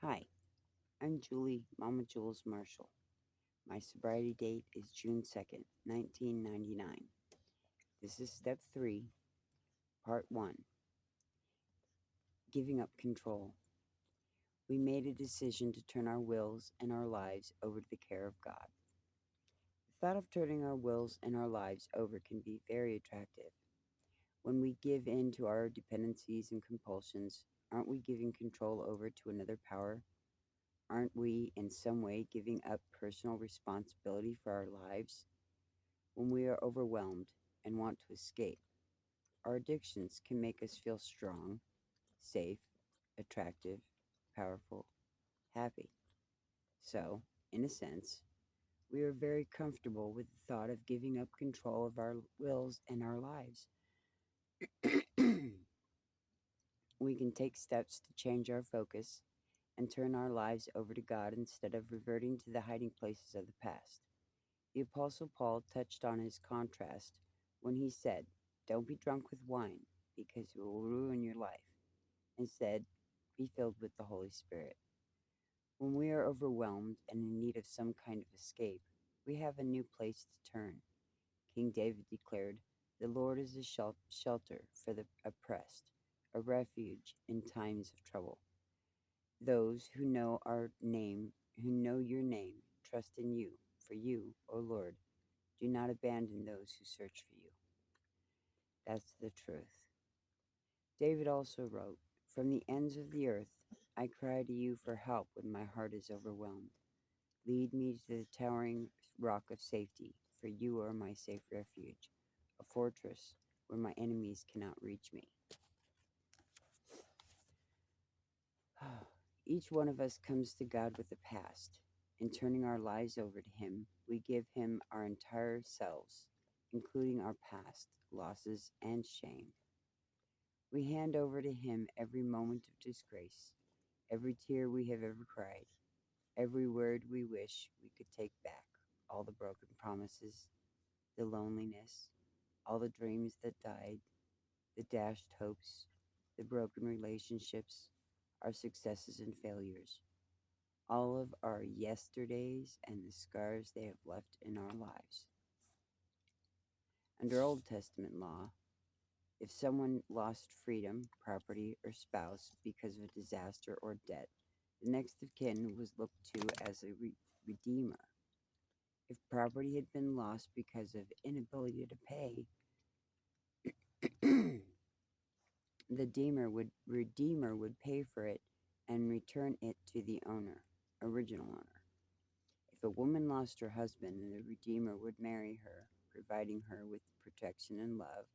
Hi, I'm Julie, Mama Jules Marshall. My sobriety date is June 2nd, 1999. This is step 3, part 1, giving up control. We made a decision to turn our wills and our lives over to the care of God. The thought of turning our wills and our lives over can be very attractive. When we give in to our dependencies and compulsions, aren't we giving control over to another power? Aren't we in some way giving up personal responsibility for our lives? When we are overwhelmed and want to escape, our addictions can make us feel strong, safe, attractive, powerful, happy. So, in a sense, we are very comfortable with the thought of giving up control of our wills and our lives. We can take steps to change our focus and turn our lives over to God instead of reverting to the hiding places of the past. The Apostle Paul touched on his contrast when he said, "Don't be drunk with wine, because it will ruin your life. Instead, be filled with the Holy Spirit." When we are overwhelmed and in need of some kind of escape, we have a new place to turn. King David declared, "The Lord is a shelter for the oppressed, a refuge in times of trouble." Those who know your name, trust in you, for you, O Lord, do not abandon those who search for you. That's the truth. David also wrote, "From the ends of the earth, I cry to you for help when my heart is overwhelmed. Lead me to the towering rock of safety, for you are my safe refuge, a fortress where my enemies cannot reach me." Each one of us comes to God with a past. In turning our lives over to Him, we give Him our entire selves, including our past, losses, and shame. We hand over to Him every moment of disgrace, every tear we have ever cried, every word we wish we could take back, all the broken promises, the loneliness, all the dreams that died, the dashed hopes, the broken relationships, our successes and failures, all of our yesterdays and the scars they have left in our lives. Under Old Testament law, if someone lost freedom, property, or spouse because of a disaster or debt, the next of kin was looked to as a redeemer. If property had been lost because of inability to pay, the redeemer would pay for it and return it to the original owner. If a woman lost her husband, the redeemer would marry her, providing her with protection and love.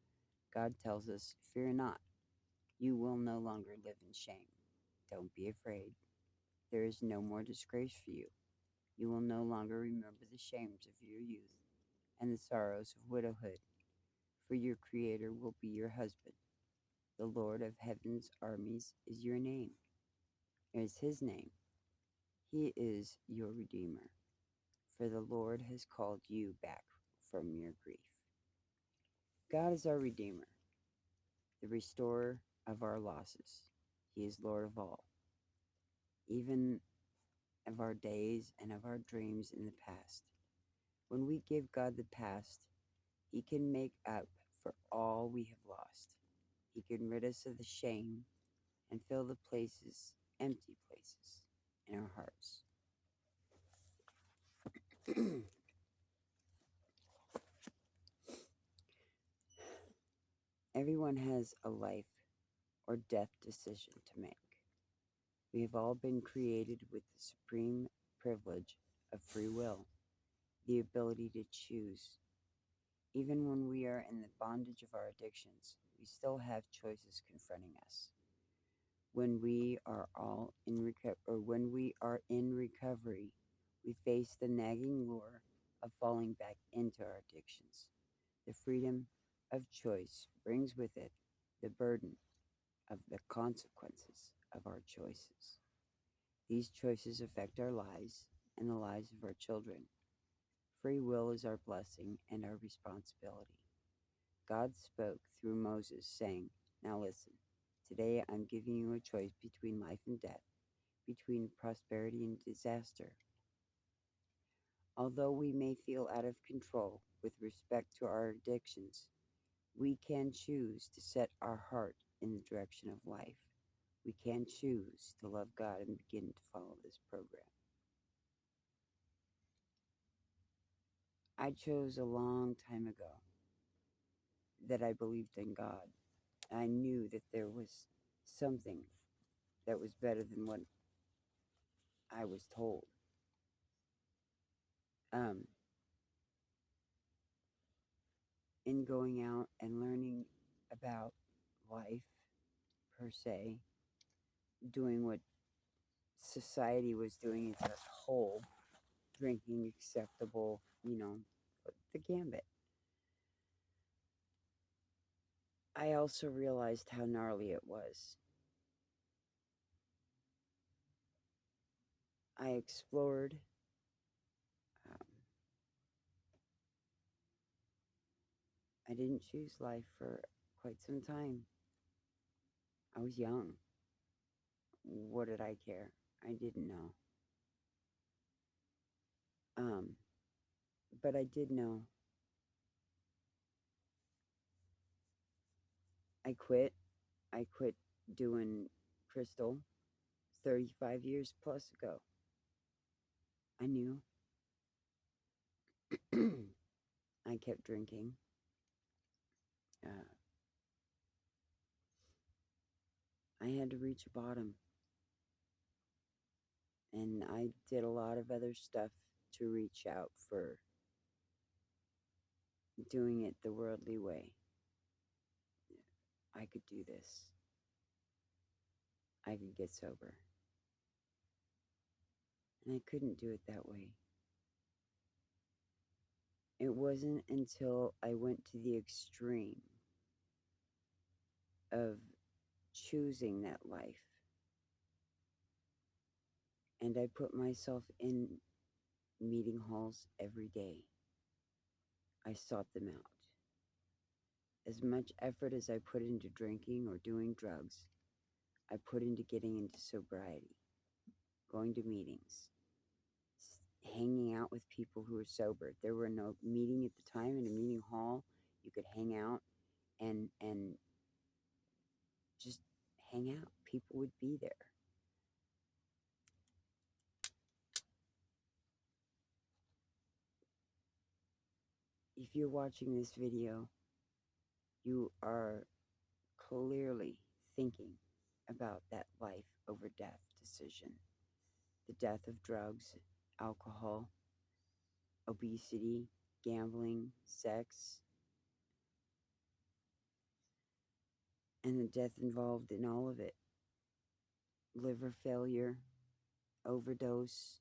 God tells us, "Fear not, you will no longer live in shame. Don't be afraid. There is no more disgrace for you. You will no longer remember the shames of your youth and the sorrows of widowhood, for your Creator will be your husband. The Lord of heaven's armies is your name, is his name. He is your Redeemer, for the Lord has called you back from your grief." God is our Redeemer, the restorer of our losses. He is Lord of all, even of our days and of our dreams in the past. When we give God the past, He can make up for all we have lost. He can rid us of the shame and fill the empty places in our hearts. Everyone has a life or death decision to make. We have all been created with the supreme privilege of free will, the ability to choose. Even when we are in the bondage of our addictions, we still have choices confronting us. When we are in recovery, we face the nagging lure of falling back into our addictions. The freedom of choice brings with it the burden of the consequences of our choices. These choices affect our lives and the lives of our children. Free will is our blessing and our responsibility. God spoke through Moses, saying, "Now listen, today I'm giving you a choice between life and death, between prosperity and disaster. Although we may feel out of control with respect to our addictions, we can choose to set our heart in the direction of life. We can choose to love God and begin to follow this program. I chose a long time ago that I believed in God. I knew that there was something that was better than what I was told. Um, in going out and learning about life per se, doing what society was doing as a whole, drinking acceptable, the gambit. I also realized how gnarly it was. I explored. Um, I didn't choose life for quite some time. I was young. What did I care? I didn't know. Um, but I did know. I quit. I quit doing crystal 35 years plus ago. I knew. I kept drinking. Uh, I had to reach a bottom. And I did a lot of other stuff to reach out for doing it the worldly way. I could do this. I could get sober. And I couldn't do it that way. It wasn't until I went to the extreme of choosing that life and I put myself in meeting halls every day. I sought them out. As much effort as I put into drinking or doing drugs, I put into getting into sobriety, going to meetings, hanging out with people who were sober. There were no meeting at the time in a meeting hall. You could hang out and just hang out. People would be there. If you're watching this video, you are clearly thinking about that life over death decision. The death of drugs, alcohol, obesity, gambling, sex, and the death involved in all of it. Liver failure, overdose,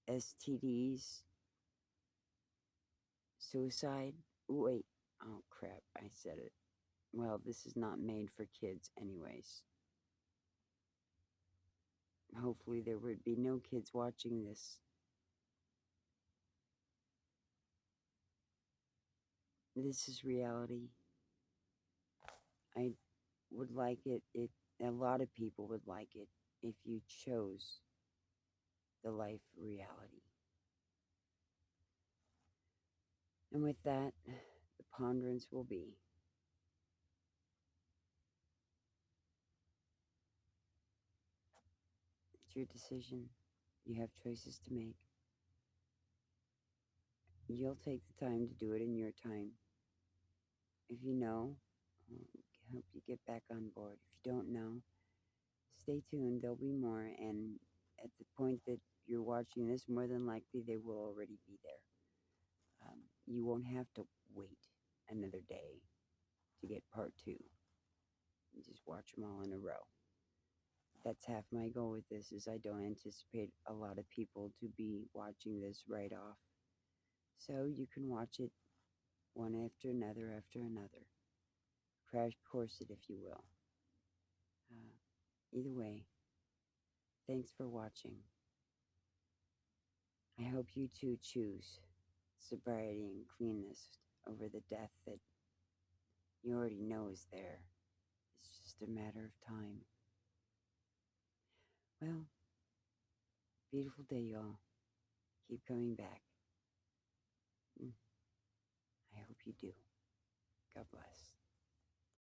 STDs, suicide. Wait, oh crap, I said it. Well, this is not made for kids, anyways. Hopefully, there would be no kids watching this. This is reality. I would like it, a lot of people would like it if you chose the life reality. And with that, the ponderance will be it's your decision. You have choices to make. You'll take the time to do it in your time. If you know, I'll help you get back on board. If you don't know, stay tuned. There'll be more. And at the point that you're watching this, more than likely they will already be there. You won't have to wait another day to get part two. You just watch them all in a row. That's half my goal with this is I don't anticipate a lot of people to be watching this right off. So you can watch it one after another. Crash course it, if you will. Either way, thanks for watching. I hope you too choose sobriety and cleanness over the death that you already know is there. It's just a matter of time. Well, Beautiful day, y'all. Keep coming back. Mm, I hope you do. God bless.